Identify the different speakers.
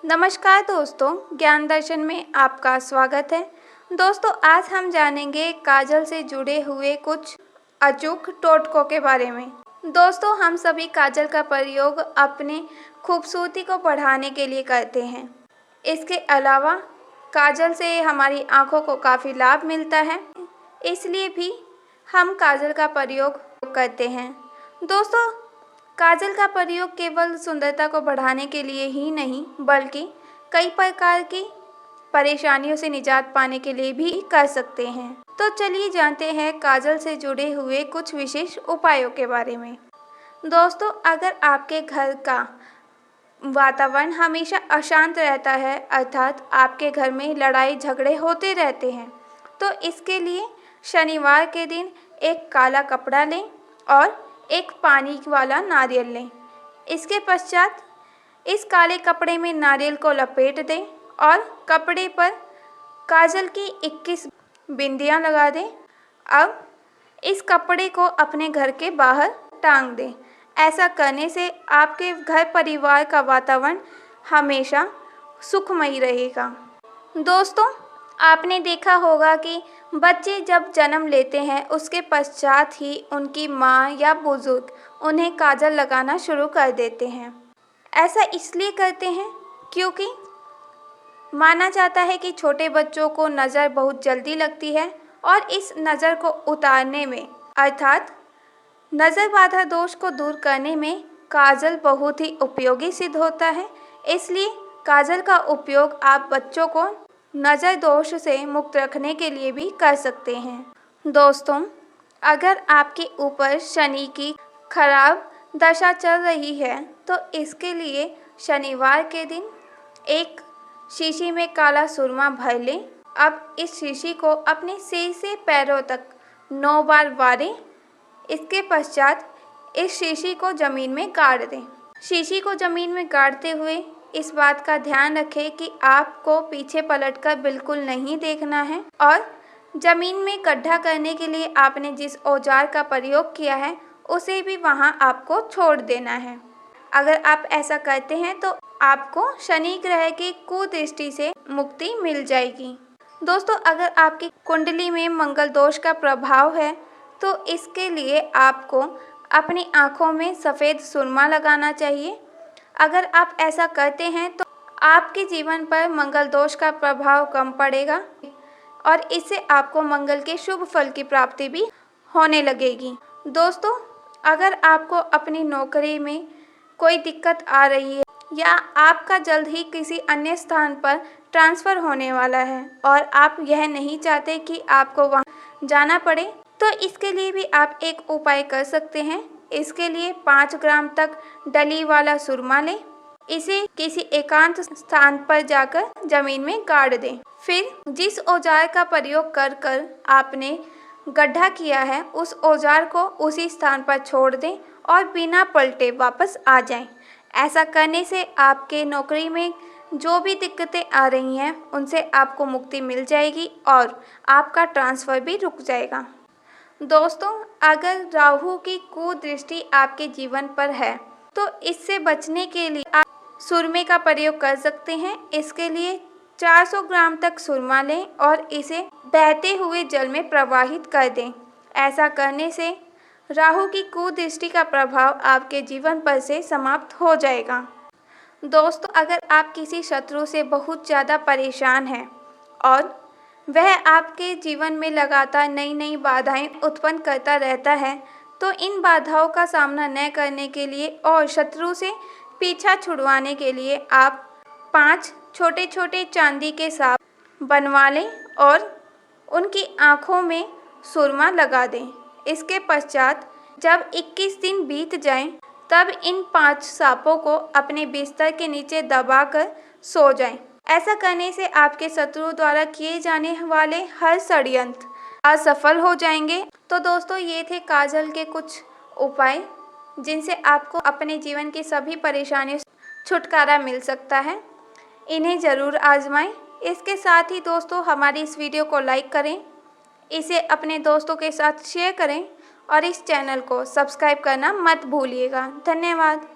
Speaker 1: नमस्कार दोस्तों, ज्ञान दर्शन में आपका स्वागत है। दोस्तों, आज हम जानेंगे काजल से जुड़े हुए कुछ अचूक टोटकों के बारे में। दोस्तों, हम सभी काजल का प्रयोग अपने खूबसूरती को बढ़ाने के लिए करते हैं। इसके अलावा काजल से हमारी आँखों को काफ़ी लाभ मिलता है, इसलिए भी हम काजल का प्रयोग करते हैं। दोस्तों, काजल का प्रयोग केवल सुंदरता को बढ़ाने के लिए ही नहीं, बल्कि कई प्रकार की परेशानियों से निजात पाने के लिए भी कर सकते हैं। तो चलिए जानते हैं काजल से जुड़े हुए कुछ विशेष उपायों के बारे में। दोस्तों, अगर आपके घर का वातावरण हमेशा अशांत रहता है, अर्थात आपके घर में लड़ाई झगड़े होते रहते हैं, तो इसके लिए शनिवार के दिन एक काला कपड़ा लें और एक पानी वाला नारियल लें। इसके पश्चात इस काले कपड़े में नारियल को लपेट दें और कपड़े पर काजल की 21 बिंदियां लगा दें। अब इस कपड़े को अपने घर के बाहर टांग दें। ऐसा करने से आपके घर परिवार का वातावरण हमेशा सुखमयी रहेगा। दोस्तों, आपने देखा होगा कि बच्चे जब जन्म लेते हैं उसके पश्चात ही उनकी माँ या बुजुर्ग उन्हें काजल लगाना शुरू कर देते हैं। ऐसा इसलिए करते हैं क्योंकि माना जाता है कि छोटे बच्चों को नज़र बहुत जल्दी लगती है और इस नज़र को उतारने में, अर्थात नज़र बाधा दोष को दूर करने में काजल बहुत ही उपयोगी सिद्ध होता है। इसलिए काजल का उपयोग आप बच्चों को नज़र दोष से मुक्त रखने के लिए भी कर सकते हैं। दोस्तों, अगर आपके ऊपर शनि की खराब दशा चल रही है तो इसके लिए शनिवार के दिन एक शीशी में काला सुरमा भर लें। अब इस शीशी को अपने सिर से पैरों तक 9 बार वारें। इसके पश्चात इस शीशी को ज़मीन में गाड़ दें। शीशी को ज़मीन में गाड़ते हुए इस बात का ध्यान रखें कि आपको पीछे पलटकर बिल्कुल नहीं देखना है और ज़मीन में गड्ढा करने के लिए आपने जिस औजार का प्रयोग किया है उसे भी वहां आपको छोड़ देना है। अगर आप ऐसा करते हैं तो आपको शनि ग्रह की कुदृष्टि से मुक्ति मिल जाएगी। दोस्तों, अगर आपकी कुंडली में मंगल दोष का प्रभाव है तो इसके लिए आपको अपनी आँखों में सफ़ेद सुरमा लगाना चाहिए। अगर आप ऐसा करते हैं तो आपके जीवन पर मंगल दोष का प्रभाव कम पड़ेगा और इससे आपको मंगल के शुभ फल की प्राप्ति भी होने लगेगी। दोस्तों, अगर आपको अपनी नौकरी में कोई दिक्कत आ रही है या आपका जल्द ही किसी अन्य स्थान पर ट्रांसफ़र होने वाला है और आप यह नहीं चाहते कि आपको वहां जाना पड़े, तो इसके लिए भी आप एक उपाय कर सकते हैं। इसके लिए 5 ग्राम तक डली वाला सुरमा लें। इसे किसी एकांत स्थान पर जाकर जमीन में गाड़ दें। फिर जिस औजार का प्रयोग कर आपने गड्ढा किया है उस औजार को उसी स्थान पर छोड़ दें और बिना पलटे वापस आ जाएं। ऐसा करने से आपके नौकरी में जो भी दिक्कतें आ रही हैं उनसे आपको मुक्ति मिल जाएगी और आपका ट्रांसफ़र भी रुक जाएगा। दोस्तों, अगर राहु की कुदृष्टि आपके जीवन पर है तो इससे बचने के लिए आप सुरमे का प्रयोग कर सकते हैं। इसके लिए 400 ग्राम तक सुरमा लें और इसे बहते हुए जल में प्रवाहित कर दें। ऐसा करने से राहु की कुदृष्टि का प्रभाव आपके जीवन पर से समाप्त हो जाएगा। दोस्तों, अगर आप किसी शत्रु से बहुत ज़्यादा परेशान हैं और वह आपके जीवन में लगातार नई नई बाधाएं उत्पन्न करता रहता है, तो इन बाधाओं का सामना न करने के लिए और शत्रु से पीछा छुड़वाने के लिए आप 5 छोटे छोटे चांदी के सांप बनवा लें और उनकी आँखों में सुरमा लगा दें। इसके पश्चात जब 21 दिन बीत जाएं, तब इन 5 सांपों को अपने बिस्तर के नीचे दबाकर सो जाएं। ऐसा करने से आपके शत्रु द्वारा किए जाने वाले हर षड्यंत्र असफल हो जाएंगे। तो दोस्तों, ये थे काजल के कुछ उपाय जिनसे आपको अपने जीवन की सभी परेशानियों से छुटकारा मिल सकता है। इन्हें ज़रूर आजमाएं। इसके साथ ही दोस्तों, हमारी इस वीडियो को लाइक करें, इसे अपने दोस्तों के साथ शेयर करें और इस चैनल को सब्सक्राइब करना मत भूलिएगा। धन्यवाद।